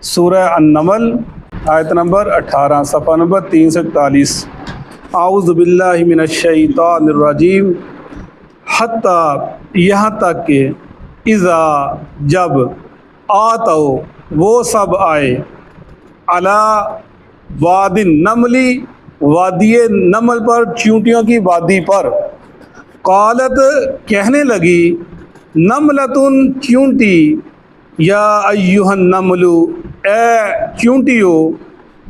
سورہ النمل آیت نمبر 18 صفحہ نمبر 341۔ اعوذ باللہ من الشیطان الرجیم، حتیٰ یہاں تک کہ اذا جب آتو وہ سب آئے علی واد النمل وادی نمل پر، چیونٹیوں کی وادی پر، قالت کہنے لگی نملتن چیونٹی، یا ایھا النمل اے چیونٹیو،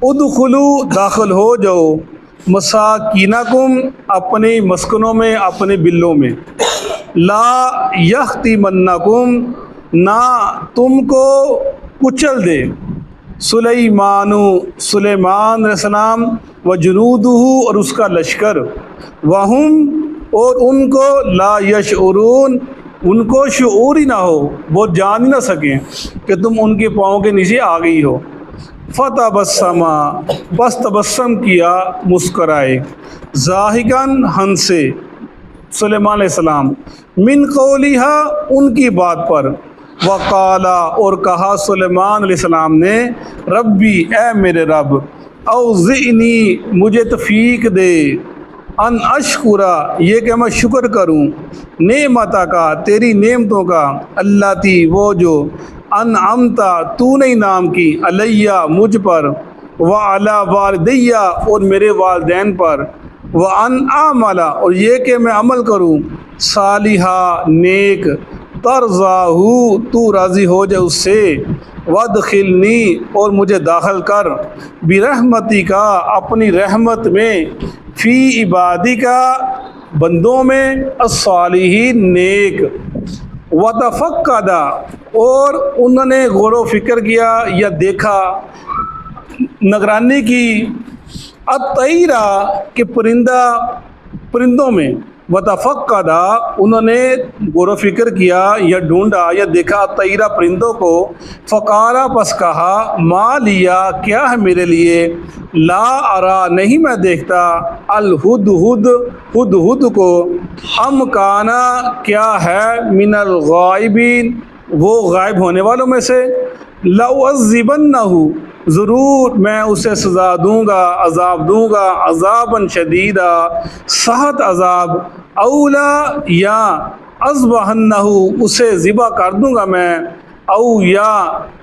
ادخلو داخل ہو جاؤ، مساکینکم اپنے مسکنوں میں، اپنے بلوں میں، لا یختمنکم نہ تم کو کچل دے، سلیمان علیہ السلام و جنودہ اور اس کا لشکر، وہم اور ان کو، لا یشعرون ان کو شعور ہی نہ ہو، وہ جان ہی نہ سکیں کہ تم ان کے پاؤں کے نیچے آ گئی ہو۔ فتبسم بس تبسم کیا، مسکرائے، ضاحکاً ہنسے سلیمان علیہ السلام، من قولہا ان کی بات پر، وقالا اور کہا سلیمان علیہ السلام نے، ربی اے میرے رب، اوزعنی مجھے توفیق دے، ان اشکرا یہ کہ میں شکر کروں، نعمتہ کا تیری نعمتوں کا، اللہ تی وہ جو، انعمتا تو نے انعام کی، علیہ مجھ پر، وعلی والدیہ اور میرے والدین پر، وان اعمل اور یہ کہ میں عمل کروں، صالحہ نیک، ترضاہ تو راضی ہو جائے اس سے، وادخلنی اور مجھے داخل کر، برحمتی کا اپنی رحمت میں، فی عبادی کا بندوں میں، الصالحین نیک، وتفقد اور انہوں نے غور و فکر کیا یا دیکھا، نگرانی کی، الطیرہ کہ پرندوں میں، وتفقد انہوں نے غور و فکر کیا یا ڈھونڈا یا دیکھا، الطیرہ پرندوں کو، فقالا پس کہا، ما لیا کیا ہے میرے لیے، لا ارا نہیں میں دیکھتا، الہدہد ہدہد کو، ام کانا کیا ہے، من الغائبین وہ غائب ہونے والوں میں سے، لأعذبنہ ضرور میں اسے سزا دوں گا، عذاب دوں گا، عذاباً شدیدا سخت عذاب، اولا یا اذبحنہ اسے ذبح کر دوں گا میں، او یا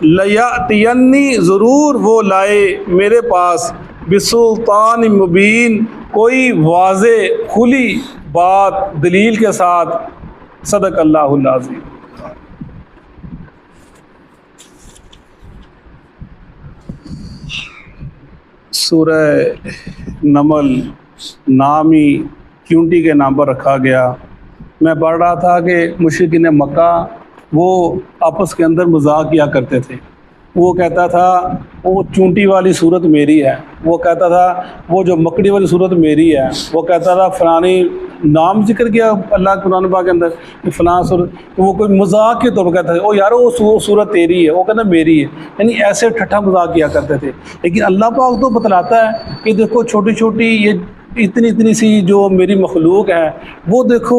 لیاتینی ضرور وہ لائے میرے پاس، بسلطان مبین کوئی واضح کھلی بات دلیل کے ساتھ۔ صدق اللہ العظیم۔ سورہ نمل نامی چیونٹی کے نام پر رکھا گیا۔ میں پڑھ رہا تھا کہ مشرکین مکہ وہ آپس کے اندر مذاق کیا کرتے تھے، وہ کہتا تھا وہ چونٹی والی صورت میری ہے، وہ کہتا تھا وہ جو مکڑی والی صورت میری ہے، وہ کہتا تھا فلانی نام ذکر کیا اللہ کے قرآن پاک کے اندر کہ فلاں صورت، تو وہ کوئی مذاق کے طور پر کہتا تھا او یار وہ صورت تیری ہے، وہ کہتا میری ہے، یعنی ایسے ٹھٹھا مذاق کیا کرتے تھے۔ لیکن اللہ پاک تو بتلاتا ہے کہ دیکھو چھوٹی چھوٹی یہ اتنی سی جو میری مخلوق ہے، وہ دیکھو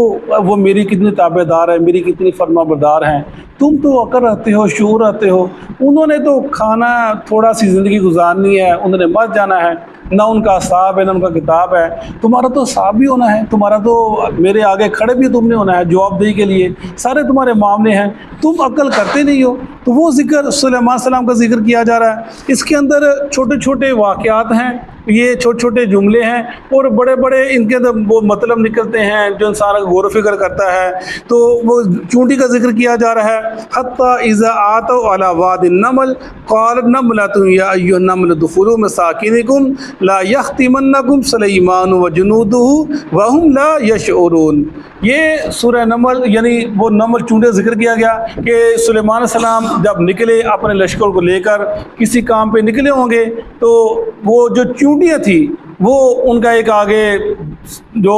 وہ میری کتنی تابع دار ہے، میری کتنی فرما بردار ہیں، تم تو عقل رکھتے ہو، شعور رکھتے ہو، انہوں نے تو کھانا تھوڑا سی زندگی گزارنی ہے، انہوں نے مر جانا ہے، نہ ان کا حساب ہے نہ ان کا کتاب ہے، تمہارا تو حساب بھی ہونا ہے، تمہارا تو میرے آگے کھڑے بھی تم نے ہونا ہے جواب دہی کے لیے، سارے تمہارے معاملے ہیں، تم عقل کرتے نہیں ہو۔ تو وہ ذکر سلیمان علیہ السلام کا ذکر کیا جا رہا ہے، اس کے اندر چھوٹے چھوٹے واقعات ہیں، یہ چھوٹے چھوٹے جملے ہیں، اور بڑے بڑے ان کے اندر وہ مطلب نکلتے ہیں جو انسان غور و فکر کرتا ہے۔ تو وہ چونٹی کا ذکر کیا جا رہا ہے، حتیٰ اذا آتوا علی واد النمل قالت نملۃ یا ایھا النمل ادخلوا مساکنکم لا یختمنکم سلیمان وجنودہ وہم لا یشعرون۔ یہ سورہ نمل یعنی وہ نمل چونٹے ذکر کیا گیا کہ سلیمان علیہ السلام جب نکلے اپنے لشکر کو لے کر کسی کام پہ نکلے ہوں گے، تو وہ جو چونٹیاں تھیں وہ ان کا ایک آگے جو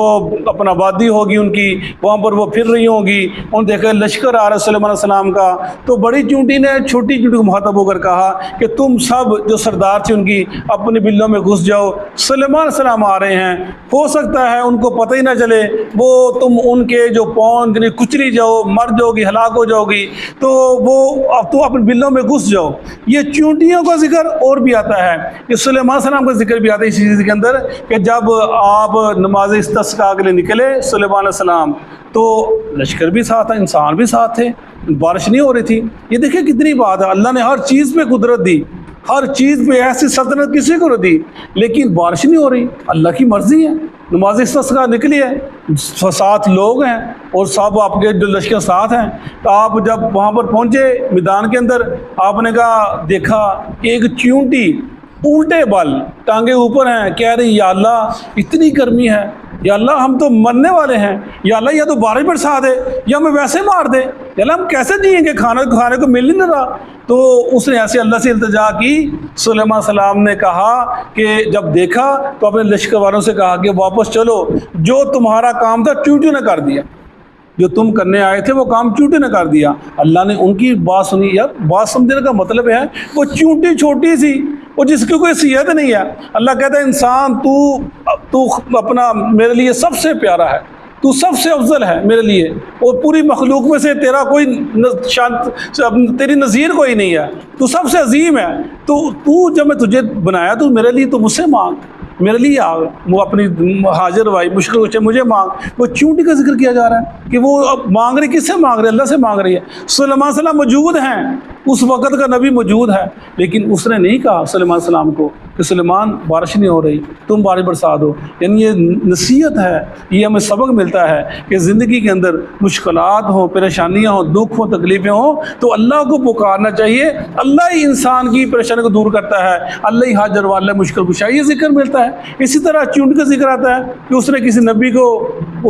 اپنا وادی ہوگی ان کی، وہاں پر وہ پھر رہی ہوں گی، ان دیکھا لشکر آ رہا سلیمان علیہ السلام کا، تو بڑی چونٹی نے چھوٹی چونٹی کو مخاطب ہو کر کہا کہ تم سب جو سردار تھے ان کی اپنے بلوں میں گھس جاؤ، سلیمان علیہ السلام آ رہے ہیں، ہو سکتا ہے ان کو پتہ ہی نہ چلے، وہ تم ان کے جو پاؤں کچلی جاؤ، مر جاؤ گی، ہلاک ہو جاؤ گی، تو وہ اب تو اپنے بلوں میں گھس جاؤ۔ یہ چونٹیوں کا ذکر اور بھی آتا ہے، کہ سلیمان علیہ السلام کا ذکر بھی آتا ہے اسی چیز کے اندر، کہ جب آپ نماز استسقاء کے لیے نکلے سلیمان علیہ السلام، تو لشکر بھی ساتھ تھا، انسان بھی ساتھ تھے، بارش نہیں ہو رہی تھی۔ یہ دیکھیں کتنی بات ہے، اللہ نے ہر چیز پہ قدرت دی، ہر چیز پہ ایسی سلطنت کسی کو نہ دی، لیکن بارش نہیں ہو رہی، اللہ کی مرضی ہے۔ نماز استسقاء نکلی ہے، ساتھ لوگ ہیں اور سب آپ کے جو لشکر ساتھ ہیں، تو آپ جب وہاں پر پہنچے میدان کے اندر، آپ نے کہا دیکھا کہ ایک چیونٹی الٹے بال ٹانگیں اوپر ہیں، کہہ رہی یا اللہ اتنی گرمی ہے، یا اللہ ہم تو مرنے والے ہیں، یا اللہ یا تو بارش برسا دے یا ہمیں ویسے مار دے، یا اللہ ہم کیسے جئیں گے، کھانے کو مل ہی نہیں رہا۔ تو اس نے ایسے اللہ سے التجا کی۔ سلیمان علیہ السلام نے کہا کہ جب دیکھا تو اپنے لشکر والوں سے کہا کہ واپس چلو، جو تمہارا کام تھا چونٹیوں نے کر دیا، جو تم کرنے آئے تھے وہ کام چونٹی نے کر دیا۔ اللہ نے ان کی بات سنی۔ یار بات سمجھنے کا مطلب ہے وہ چونٹی چھوٹی سی، وہ جس کی کوئی صحت نہیں ہے، اللہ کہتا ہے انسان تو اپنا میرے لیے سب سے پیارا ہے، تو سب سے افضل ہے میرے لیے، اور پوری مخلوق میں سے تیرا کوئی تیری نظیر کوئی نہیں ہے، تو سب سے عظیم ہے، تو جب میں تجھے بنایا تو میرے لیے تو مجھ سے مانگ، میرے لیے آ وہ اپنی حاضر بھائی مشکل کچھ مجھے مانگ۔ وہ چونٹی کا ذکر کیا جا رہا ہے کہ وہ اب مانگ رہی، کس سے مانگ رہے؟ اللہ سے مانگ رہی ہے۔ سلیمان علیہ السلام موجود ہیں، اس وقت کا نبی موجود ہے، لیکن اس نے نہیں کہا سلیمان علیہ السلام کو کہ سلیمان بارش نہیں ہو رہی، تم بارش برسا دو۔ یعنی یہ نصیحت ہے، یہ ہمیں سبق ملتا ہے کہ زندگی کے اندر مشکلات ہوں، پریشانیاں ہوں، دکھ ہوں، تکلیفیں ہوں، تو اللہ کو پکارنا چاہیے۔ اللہ ہی انسان کی پریشانی کو دور کرتا ہے، اللہ ہی حاجت والا مشکل کشا، یہ ذکر ملتا ہے۔ اسی طرح چونٹ کا ذکر آتا ہے کہ اس نے کسی نبی کو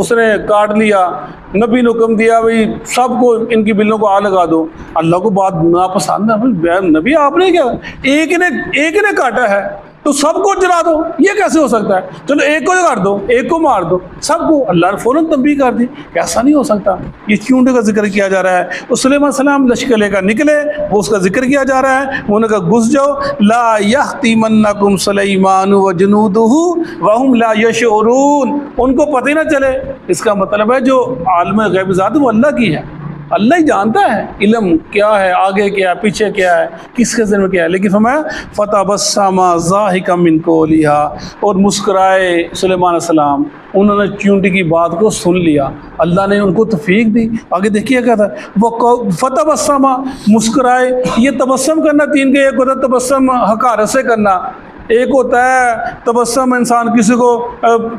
اس نے کاٹ لیا، نبی نے حکم دیا بھائی سب کو ان کی بلوں کو آگ لگا دو، اللہ کو بات ناپسند ہے، نبی آپ نے کیا، ایک نے کاٹا ہے تو سب کو جلا دو، یہ کیسے ہو سکتا ہے؟ چلو ایک کو کاٹ دو، ایک کو مار دو، سب کو اللہ نے فوراً تنبیہ کر دی، ایسا نہیں ہو سکتا۔ یہ چونٹے کا ذکر کیا جا رہا ہے۔ اور سلیمان علیہ السلام لشکر لے کر نکلے، وہ اس کا ذکر کیا جا رہا ہے، انہوں نے کہا گھس جاؤ، لا یحطمنکم سلیمان وجنودہ وہم لا یشعرون، ان کو پتہ ہی نہ چلے۔ اس کا مطلب ہے جو عالم غیب ذات وہ اللہ کی ہے، اللہ ہی جانتا ہے علم کیا ہے، آگے کیا ہے، پیچھے کیا ہے، کس کے ذہن میں کیا ہے۔ لیکن فرمایا فتبسم ضاحکا من قولھا، اور مسکرائے سلیمان علیہ السلام، انہوں نے چونٹی کی بات کو سن لیا، اللہ نے ان کو توفیق دی۔ آگے دیکھیے کیا تھا، وہ فتبسم، مسکرائے۔ یہ تبسم کرنا تین کے، ایک ہوتا ہے تبسم حقارت سے کرنا، ایک ہوتا ہے تبسم انسان کسی کو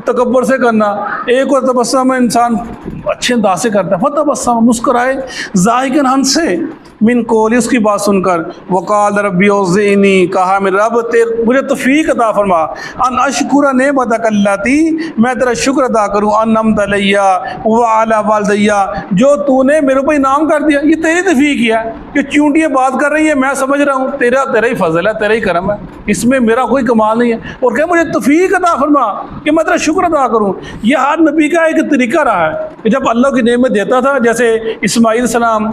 تکبر سے کرنا، ایک ہوتا ہے تبسم انسان اچھے انداز سے کرتا ہے۔ فتبسم، مسکرائے، ضاحکاً ہنسے، من قولی، اس کی بات سن کر، وقال ربی اوزعنی، کہا میرے رب مجھے توفیق عطا فرما، ان اشکر نعمتک اللاتی، میں تیرا شکر ادا کروں، انعمت علی وعلی والدی، جو تو نے میرے اوپر انعام کر دیا۔ یہ تیری توفیق ہے کہ چونٹیاں بات کر رہی ہے، میں سمجھ رہا ہوں تیرا ہی فضل ہے، تیرا ہی کرم ہے، اس میں میرا کوئی کمال نہیں ہے، اور کہ مجھے توفیق عطا فرما کہ میں تیرا شکر ادا کروں۔ یہ ہر نبی کا ایک طریقہ رہا ہے کہ جب اللہ کی نعمت دیتا تھا، جیسے اسماعیل السلام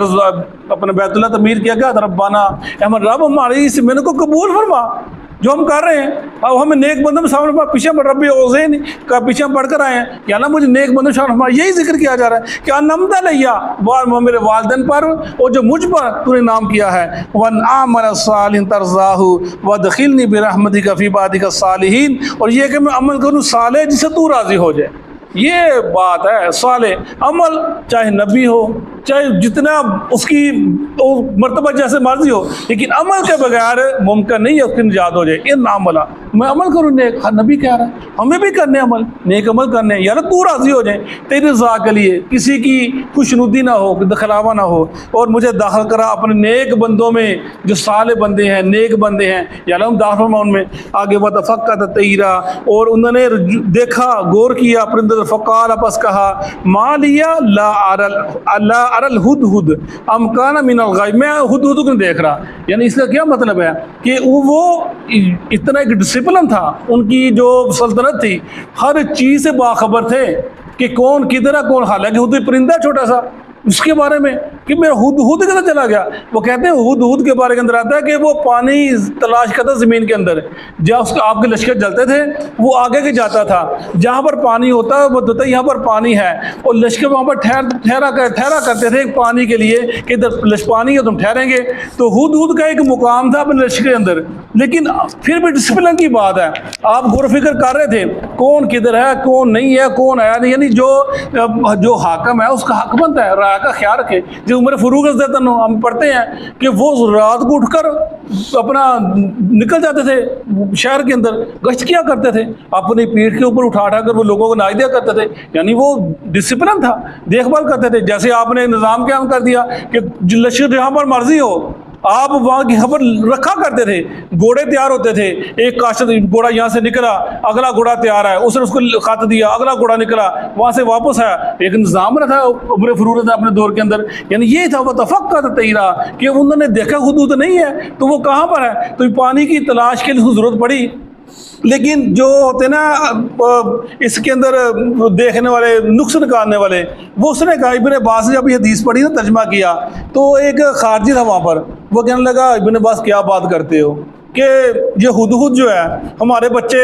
اپنے بیت اللہ تعمیر کیا گیا، ربنا احمد رب ہماری اس محنت کو قبول فرما جو ہم کر رہے ہیں، اب ہمیں نیک بندوں میں شامل فرما، پیچھے پڑھ ربی اوزعنی کا پیچھے پڑھ کر آئے ہیں کہ اللہ مجھے نیک بندوں میں شامل فرما۔ یہی ذکر کیا جا رہا ہے کہ انعمت علی، میرے والدین پر اور جو مجھ پر تو نے نام کیا ہے، وَنْعَمَلَ صَالِحًا تَرْضَاهُ وَادْخِلْنِي بِرَحْمَتِكَ فِي عِبَادِكَ الصَّالِحِينَ، اور یہ کہ میں عمل کروں صالح جسے تو راضی ہو جائے۔ یہ بات ہے صالح عمل، چاہے نبی ہو، چاہے جتنا اس کی مرتبہ جیسے مرضی ہو، لیکن عمل کے بغیر ممکن نہیں ہے اس کی نجات ہو جائے۔ ان عمل، میں عمل کروں نیک، ہر نبی کہہ رہا ہے ہمیں بھی کرنے عمل، نیک عمل کرنے، یا اللہ تو راضی ہو جائے تیری رضا کے لیے، کسی کی خوشنودی نہ ہو، دکھلاوا نہ ہو، اور مجھے داخل کرا اپنے نیک بندوں میں جو صالح بندے ہیں، نیک بندے ہیں، یا اللہ داخل فرما ان میں۔ آگے وتفقد الطیر، اور انہوں نے دیکھا، غور کیا پرندے، فقال، پس کہا، ما لیا لا ارى الهدهد ام كان من الغائب، میں ہدہد کو نہیں دیکھ رہا. یعنی اس کا کیا مطلب ہے کہ وہ اتنا ایک ڈسپلن تھا، ان کی جو سلطنت تھی ہر چیز سے باخبر تھے کہ کون کدھر ہے کون. حالانکہ ہدہد پرندہ چھوٹا سا، اس کے بارے میں کہ میرا ہدہد کدھر چلا گیا. وہ کہتے ہیں ہدہد کے بارے کے اندر آتا ہے کہ وہ پانی تلاش کرتا زمین کے اندر، جہاں اس کا آپ کے لشکر جلتے تھے وہ آگے کے جاتا تھا، جہاں پر پانی ہوتا ہے وہ بتاتا یہاں پر پانی ہے، اور لشکر وہاں پر ٹھہرا کرتے تھے پانی کے لیے کہ ادھر پانی ہے تم ٹھہریں گے. تو ہدہد کا ایک مقام تھا اپنے لشکر کے اندر. لیکن پھر بھی ڈسپلن کی بات ہے، آپ غور و فکر کر رہے تھے کون کدھر ہے کون نہیں ہے کون آیا نہیں. یعنی جو حاکم ہے اس کا حق بنتا ہے رعایا کا خیال رکھے. جو عمر فاروق رضی اللہ عنہ ہم پڑھتے ہیں کہ وہ رات کو اٹھ کر اپنا نکل جاتے تھے شہر کے اندر، گشت کیا کرتے تھے، اپنی پیٹھ کے اوپر اٹھا کر وہ لوگوں کو ناچ دیا کرتے تھے. یعنی وہ ڈسپلن تھا، دیکھ بھال کرتے تھے. جیسے آپ نے نظام قائم کر دیا کہ لشکر جہاں پر مرضی ہو آپ وہاں کی خبر رکھا کرتے تھے. گھوڑے تیار ہوتے تھے، ایک کاشت گھوڑا یہاں سے نکلا اگلا گھوڑا تیار ہے، اس نے اس کو خط دیا، اگلا گھوڑا نکلا وہاں سے واپس آیا. ایک نظام رہا تھا عمر فاروق تھا اپنے دور کے اندر. یعنی یہ تھا وہ تفقد تیرا کہ انہوں نے دیکھا حدود نہیں ہے تو وہ کہاں پر ہے، تو پانی کی تلاش کے لیے اس کو ضرورت پڑی. لیکن جو ہوتے نا اس کے اندر دیکھنے والے نقص نکالنے والے، وہ اس نے کہا ابن عباس نے جب یہ حدیث پڑھی نا ترجمہ کیا تو ایک خارجی تھا وہاں پر، وہ کہنے لگا ابن عباس کیا بات کرتے ہو کہ یہ ہدہد جو ہے ہمارے بچے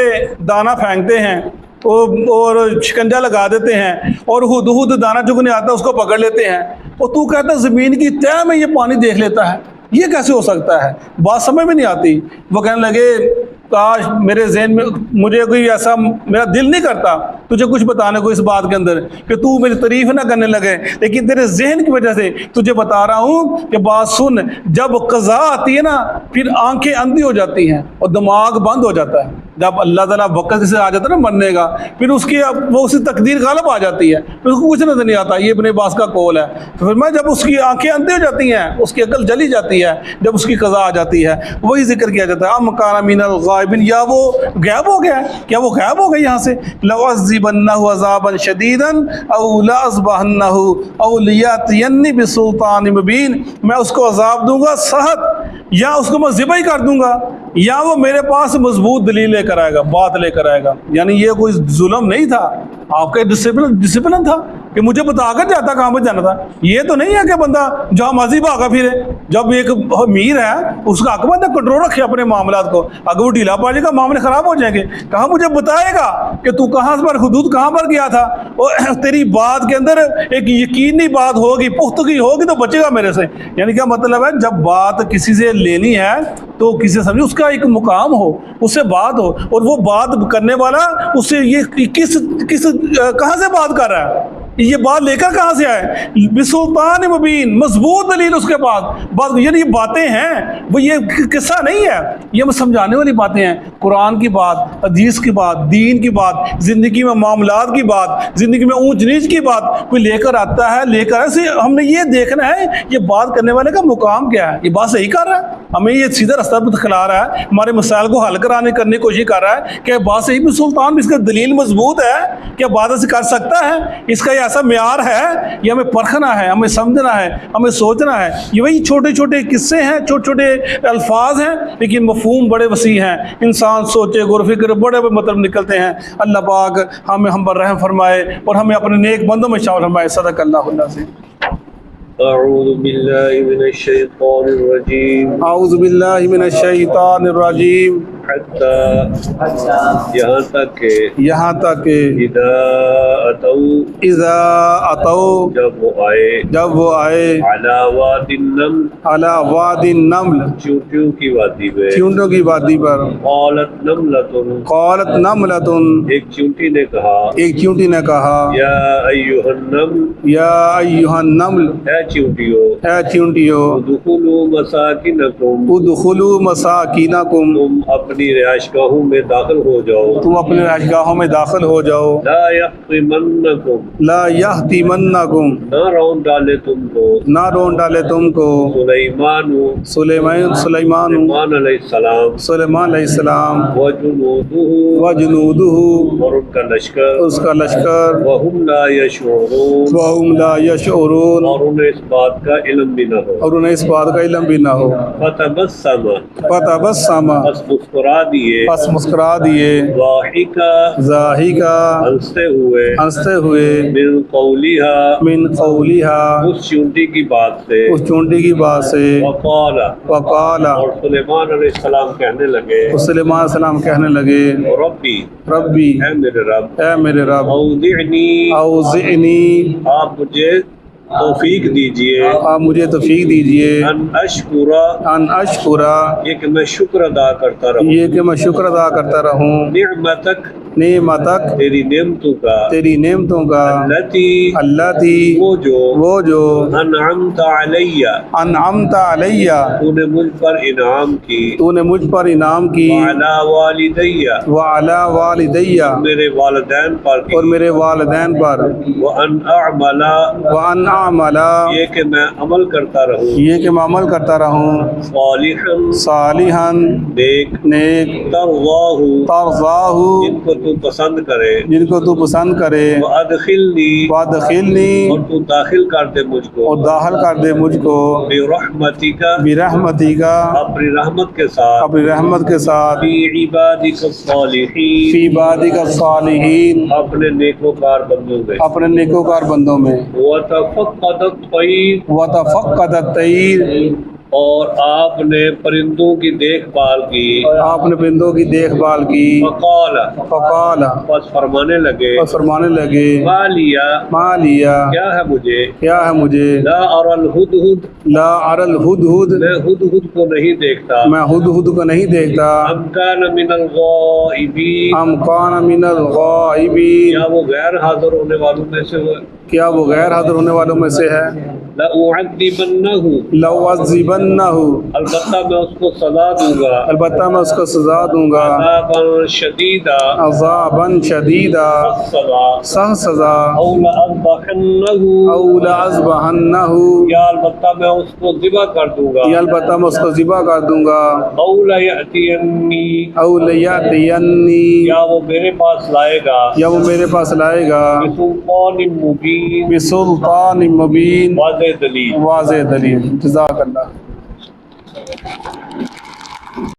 دانہ پھینکتے ہیں اور شکنجا لگا دیتے ہیں اور ہدہد دانہ چگنے آتا ہے اس کو پکڑ لیتے ہیں، اور تو کہتا ہے زمین کی تہہ میں یہ پانی دیکھ لیتا ہے، یہ کیسے ہو سکتا ہے؟ بات سمجھ میں نہیں آتی. وہ کہنے لگے کاش میرے ذہن میں مجھے کوئی ایسا، میرا دل نہیں کرتا تجھے کچھ بتانے کو اس بات کے اندر کہ تو میری تعریف نہ کرنے لگے، لیکن تیرے ذہن کی وجہ سے تجھے بتا رہا ہوں کہ بات سن. جب قضا آتی ہے نا پھر آنکھیں اندھی ہو جاتی ہیں اور دماغ بند ہو جاتا ہے. جب اللہ تعالیٰ وقت سے آ جاتا ہے نا مرنے کا، پھر اس کی وہ اسی تقدیر غالب آ جاتی ہے، پھر اس کو کچھ نظر نہیں آتا. یہ ابن عباس کا قول ہے. تو پھر میں جب اس کی آنکھیں اندھی ہو جاتی ہیں اس کی عقل جلی جاتی ہے، جب اس کی قضا آ جاتی ہے وہی ذکر کیا جاتا ہے ام کان من الغائبین، یا وہ غائب ہو گیا ہے، کیا وہ غائب ہو گیا یہاں سے. لَأُعَذِّبَنَّهُ عَذَابًا شَدِيدًا أَوْ لَأَذْبَحَنَّهُ أَوْ لِيَأْتِيَنِّي بِسُلْطَانٍ مُبِينٍ، میں اس کو عذاب دوں گا سخت، یا اس کو میں ذبح کر دوں گا، یا وہ میرے پاس مضبوط دلیل لے کر آئے گا، بات لے کر آئے گا. یعنی یہ کوئی ظلم نہیں تھا، آپ کا ڈسپلن تھا کہ مجھے بتا کر جاتا کہاں پہ جانا تھا. یہ تو نہیں ہے کہ بندہ جہاں مرضی بھاگا پھرے. جب ایک امیر ہے اس کا حق بندہ کنٹرول رکھے اپنے معاملات کو. اگر وہ ڈھیلا پڑ جائے گا معاملے خراب ہو جائیں گے. کہاں مجھے بتائے گا کہ تو کہاں پر حدود کہاں پر گیا تھا، اور تیری بات کے اندر ایک یقینی بات ہوگی، پختگی ہوگی تو بچے گا میرے سے. یعنی کیا مطلب ہے، جب بات کسی سے لینی ہے تو کسی سمجھے اس کا ایک مقام ہو، اس سے بات ہو، اور وہ بات کرنے والا اس سے یہ کہاں سے بات کر رہا ہے، یہ بات لے کر کہاں سے آئے، بسلطان مبین، مضبوط دلیل اس کے پاس. بات یعنی یہ باتیں ہیں، وہ یہ قصہ نہیں ہے، یہ ہمیں سمجھانے والی باتیں ہیں. قرآن کی بات، حدیث کی بات، دین کی بات، زندگی میں معاملات کی بات، زندگی میں اونچ نیچ کی بات کوئی لے کر آتا ہے، لے کر ایسے ہم نے یہ دیکھنا ہے یہ بات کرنے والے کا مقام کیا ہے، یہ بات صحیح کر رہا ہے، ہمیں یہ سیدھا راستہ دکھلا رہا ہے، ہمارے مسائل کو حل کرنے کی کوشش کر رہا ہے کہ بات صحیح بھی سلطان، اس کا دلیل مضبوط ہے، کیا بات ایسے کر سکتا ہے، اس کا یہ ایسا معیار ہے. یہ ہمیں پرکھنا ہے، ہمیں سمجھنا ہے، ہمیں سوچنا ہے. یہ وہی چھوٹے چھوٹے قصے ہیں، چھوٹے چھوٹے الفاظ ہیں، لیکن مفہوم بڑے وسیع ہیں. انسان سوچے غور و فکر بڑے بڑے مطلب نکلتے ہیں. اللہ پاک ہم پر رحم فرمائے اور ہمیں اپنے نیک بندوں میں شامل فرمائے. صدق اللہ العظیم. اعوذ باللہ من الشیطان الرجیم. اعوذ باللہ من الشیطان الرجیم. یہاں تک کہ اذا اتوا جب وہ آئے علی واد النمل چونٹیوں کی وادی پر قالت نملۃ ایک چونٹی نے کہا یا ایھا النمل اے چونٹیو ادخلوا مساکنکم تم اپنی رہائش گاہوں میں داخل ہو جاؤ تم اپنے رہائش گاہوں میں داخل ہو جاؤ لا یحطمنکم لا یحتمنکم نہ رون ڈالے تم کو نہ رون ڈالے تم کو سلیمان سلیمان علیہ السلام وجنودہ وجنودہ اور ان کا لشکر اس کا لشکر وہم لا یشعرون وہم لا یشعرون اور انہیں اس بات کا علم بھی نہ ہو اور انہیں اس بات کا علم بھی نہ ہو فتبسم فتبسم بس مسکرا دیے پس مسکرا دیے ضاحکا ضاحکا ہنستے ہوئے من قولہا من قولہا اس چونٹی کی بات سے اس چونٹی کی بات سے وقال وقال اور سلیمان علیہ السلام کہنے لگے سلیمان علیہ السلام کہنے لگے ربی ربی اے میرے رب اے میرے رب اوزعنی اوزعنی آپ مجھے توفیق دیجئے آپ مجھے توفیق دیجئے ان اشکرا ان اشکرا یہ کہ میں شکر ادا کرتا رہوں یہ کہ میں شکر ادا کرتا رہوں نعمتک نعمتک تیری نعمتوں کا تیری نعمتوں کا اللہ تھی وہ جو انعمت علیہ انعمت علیہ تو نے مجھ پر انعام کی تو نے مجھ پر انعام کی وعلی والدیہ وعلی والدیہ میرے والدین پر اور میرے والدین پر وان اعمل وان اعمل یہ کہ میں عمل کرتا رہوں یہ کہ میں عمل کرتا رہوں صالحا صالحا نیک نیک ترضاہ ترضاہ جن کو تو پسند کرے جن کو تو پسند کرے وادخلنی وادخلنی اور تو داخل کر دے مجھ کو اور داخل کر دے مجھ کو برحمتک برحمتک اپنی رحمت کے ساتھ اپنی رحمت کے ساتھ فی عبادک الصالحین فی عبادک الصالحین اپنے نیکوکار بندوں میں اپنے نیکوکار بندوں میں وتفقد الطیر وتفقد الطیر اور آپ نے پرندوں کی دیکھ بھال کی آپ نے پرندوں کی دیکھ بھال کی فقال فقال بس فرمانے لگے اور فرمانے لگے ما لیا ما لیا کیا ہے مجھے کیا ہے مجھے لا ارى الہدہد لا ارى الہدہد میں ہدہد کو نہیں دیکھتا میں ہدہد کو نہیں دیکھتا ام کان من الغائبین ام کان من الغائبین کیا وہ غیر حاضر ہونے والوں میں سے ہے کیا وہ غیر حاضر ہونے والوں میں سے ہے لأعذبنہ لَأُعَذِّبَنَّهُ البتہ میں اس کو سزا دوں گا البتہ میں اس کو سزا دوں گا عذابا شدیدا عذاباً شدیدا سخت سزا او لأذبحنہ او لَأَذْبَحَنَّهُ یا البتہ میں اس کو ذبح کر دوں گا یا البتہ میں اس کو ذبح کر دوں گا او لیأتینی او لیاتینی یا وہ میرے پاس لائے گا یا وہ میرے پاس لائے گا بسلطان مبین بسلطان مبین واضح دلیل واضح دلیل جزاک اللہ